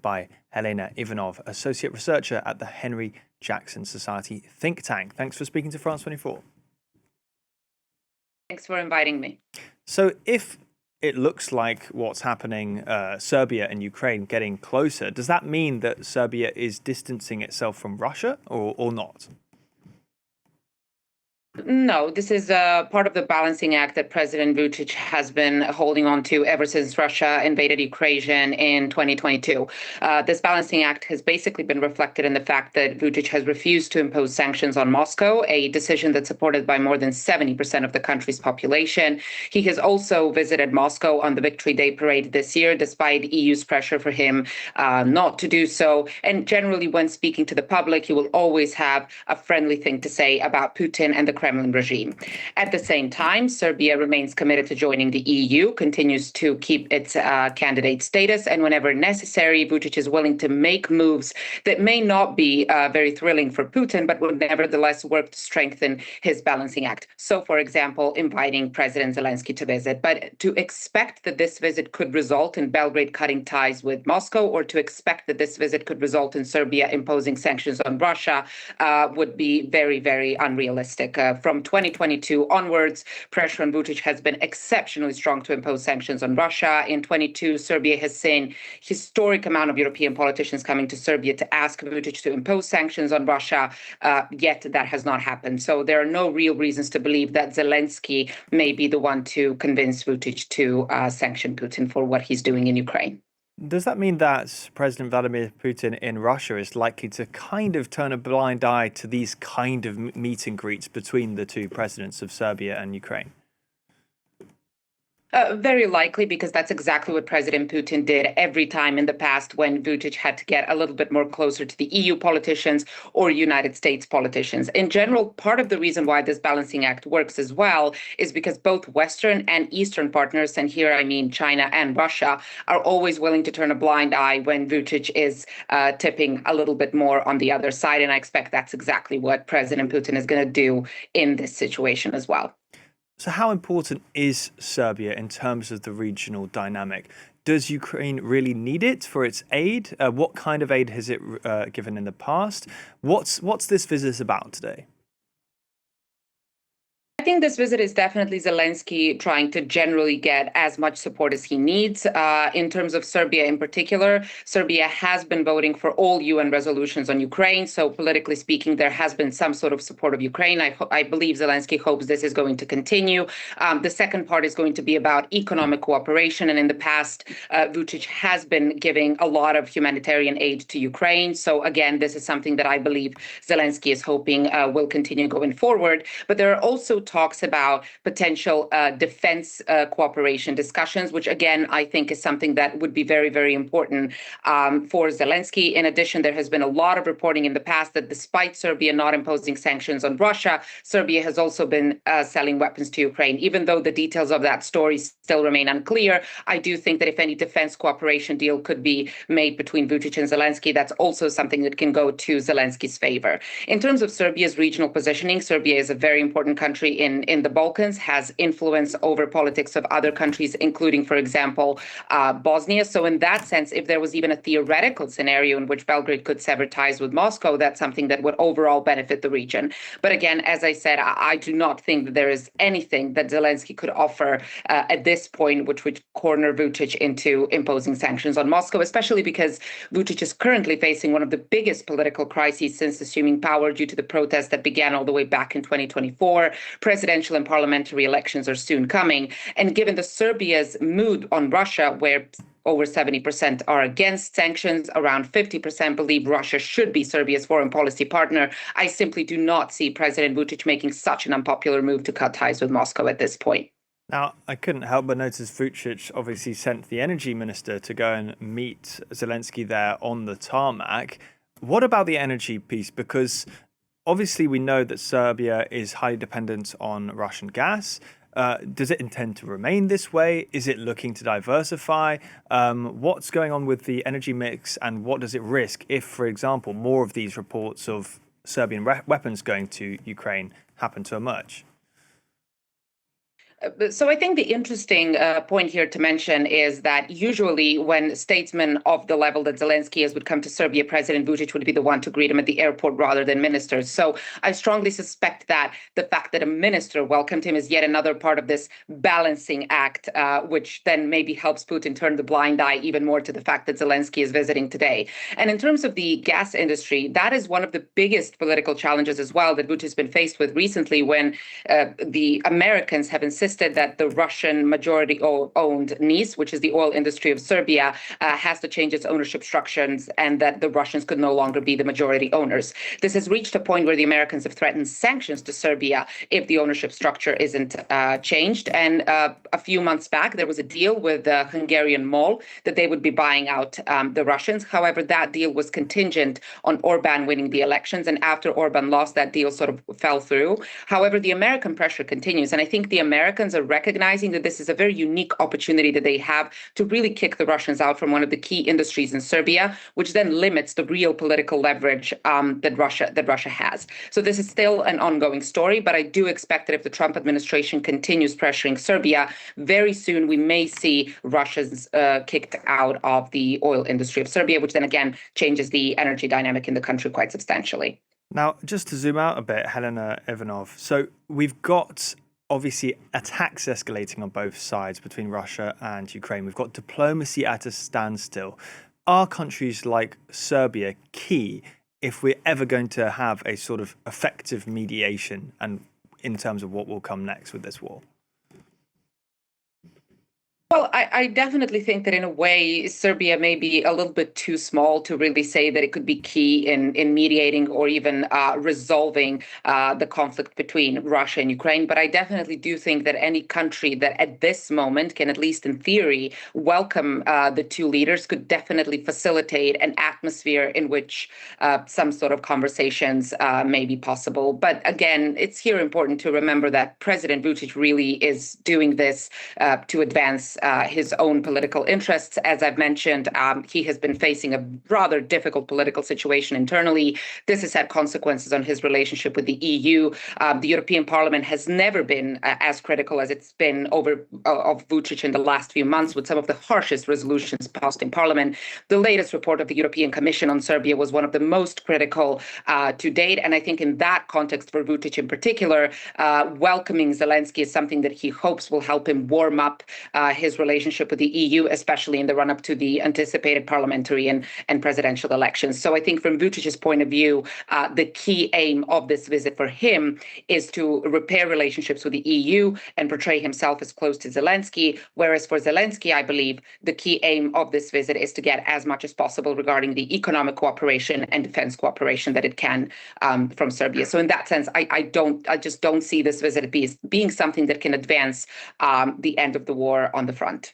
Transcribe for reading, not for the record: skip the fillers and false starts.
by Helena Ivanov, Associate Researcher at the Henry Jackson Society think tank. Thanks for speaking to France 24. Thanks for inviting me. So if it looks like what's happening, Serbia and Ukraine getting closer, does that mean that Serbia is distancing itself from Russia or not? No, this is part of the balancing act that President Vucic has been holding on to ever since Russia invaded Ukraine in 2022. This balancing act has basically been reflected in the fact that Vucic has refused to impose sanctions on Moscow, a decision that's supported by more than 70% of the country's population. He has also visited Moscow on the Victory Day parade this year, despite EU's pressure for him not to do so. And generally, when speaking to the public, he will always have a friendly thing to say about Putin and the Kremlin regime. At the same time, Serbia remains committed to joining the EU, continues to keep its candidate status, and whenever necessary, Vucic is willing to make moves that may not be very thrilling for Putin, but would nevertheless work to strengthen his balancing act. So, for example, inviting President Zelensky to visit. But to expect that this visit could result in Belgrade cutting ties with Moscow, or to expect that this visit could result in Serbia imposing sanctions on Russia would be very, very unrealistic. From 2022 onwards, pressure on Vucic has been exceptionally strong to impose sanctions on Russia. In 22, Serbia has seen historic amount of European politicians coming to Serbia to ask Vucic to impose sanctions on Russia, yet that has not happened. So there are no real reasons to believe that Zelensky may be the one to convince Vucic to sanction Putin for what he's doing in Ukraine. Does that mean that President Vladimir Putin in Russia is likely to kind of turn a blind eye to these kind of meet and greets between the two presidents of Serbia and Ukraine? Very likely, because that's exactly what President Putin did every time in the past when Vucic had to get a little bit more closer to the EU politicians or United States politicians. In general, part of the reason why this balancing act works as well is because both Western and Eastern partners, and here I mean China and Russia, are always willing to turn a blind eye when Vucic is tipping a little bit more on the other side. And I expect that's exactly what President Putin is going to do in this situation as well. So how important is Serbia in terms of the regional dynamic? Does Ukraine really need it for its aid? What kind of aid has it given in the past? What's this visit about today? I think this visit is definitely Zelensky trying to generally get as much support as he needs. In terms of Serbia in particular, Serbia has been voting for all UN resolutions on Ukraine. So politically speaking, there has been some sort of support of Ukraine. I believe Zelensky hopes this is going to continue. The second part is going to be about economic cooperation. And in the past, Vucic has been giving a lot of humanitarian aid to Ukraine. So again, this is something that I believe Zelensky is hoping will continue going forward. But there are also talks about potential defense cooperation discussions, which again, I think is something that would be very, very important for Zelensky. In addition, there has been a lot of reporting in the past that despite Serbia not imposing sanctions on Russia, Serbia has also been selling weapons to Ukraine. Even though the details of that story still remain unclear, I do think that if any defense cooperation deal could be made between Vucic and Zelensky, that's also something that can go to Zelensky's favor. In terms of Serbia's regional positioning, Serbia is a very important country in the Balkans, has influence over politics of other countries, including, for example, Bosnia. So in that sense, if there was even a theoretical scenario in which Belgrade could sever ties with Moscow, that's something that would overall benefit the region. But again, as I said, I do not think that there is anything that Zelensky could offer at this point which would corner Vucic into imposing sanctions on Moscow, especially because Vucic is currently facing one of the biggest political crises since assuming power due to the protests that began all the way back in 2024. Presidential and parliamentary elections are soon coming. And given the Serbia's mood on Russia, where over 70% are against sanctions, around 50% believe Russia should be Serbia's foreign policy partner, I simply do not see President Vucic making such an unpopular move to cut ties with Moscow at this point. Now, I couldn't help but notice Vucic obviously sent the energy minister to go and meet Zelensky there on the tarmac. What about the energy piece? Because obviously we know that Serbia is highly dependent on Russian gas. Does it intend to remain this way? Is it looking to diversify? What's going on with the energy mix, and what does it risk if, for example, more of these reports of Serbian weapons going to Ukraine happen to emerge? So I think the interesting point here to mention is that usually when statesmen of the level that Zelensky is would come to Serbia, President Vucic would be the one to greet him at the airport rather than ministers. So I strongly suspect that the fact that a minister welcomed him is yet another part of this balancing act, which then maybe helps Putin turn the blind eye even more to the fact that Zelensky is visiting today. And in terms of the gas industry, that is one of the biggest political challenges as well that Vucic has been faced with recently when the Americans have insisted that the Russian majority-owned NIS, which is the oil industry of Serbia, has to change its ownership structures and that the Russians could no longer be the majority owners. This has reached a point where the Americans have threatened sanctions to Serbia if the ownership structure isn't changed. And a few months back, there was a deal with the Hungarian MOL that they would be buying out the Russians. However, that deal was contingent on Orban winning the elections. And after Orban lost, that deal sort of fell through. However, the American pressure continues. And I think the Americans are recognizing that this is a very unique opportunity that they have to really kick the Russians out from one of the key industries in Serbia, which then limits the real political leverage that Russia has. So this is still an ongoing story, but I do expect that if the Trump administration continues pressuring Serbia, very soon we may see Russians kicked out of the oil industry of Serbia, which then again changes the energy dynamic in the country quite substantially. Now, just to zoom out a bit, Helena, Ivanov. So we've got obviously attacks escalating on both sides between Russia and Ukraine. We've got diplomacy at a standstill. Are countries like Serbia key if we're ever going to have a sort of effective mediation and in terms of what will come next with this war? Well, I definitely think that in a way, Serbia may be a little bit too small to really say that it could be key in mediating or even resolving the conflict between Russia and Ukraine. But I definitely do think that any country that at this moment can, at least in theory, welcome the two leaders could definitely facilitate an atmosphere in which some sort of conversations may be possible. But again, it's here important to remember that President Vučić really is doing this to advance his own political interests. As I've mentioned, he has been facing a rather difficult political situation internally. This has had consequences on his relationship with the EU. The European Parliament has never been as critical as it's been of Vucic in the last few months, with some of the harshest resolutions passed in Parliament. The latest report of the European Commission on Serbia was one of the most critical to date. And I think in that context, for Vucic in particular, welcoming Zelensky is something that he hopes will help him warm up his relationship with the EU, especially in the run-up to the anticipated parliamentary and presidential elections. So I think from Vucic's point of view, the key aim of this visit for him is to repair relationships with the EU and portray himself as close to Zelensky, whereas for Zelensky, I believe the key aim of this visit is to get as much as possible regarding the economic cooperation and defense cooperation that it can from Serbia. So in that sense, I just don't see this visit being something that can advance the end of the war on the front.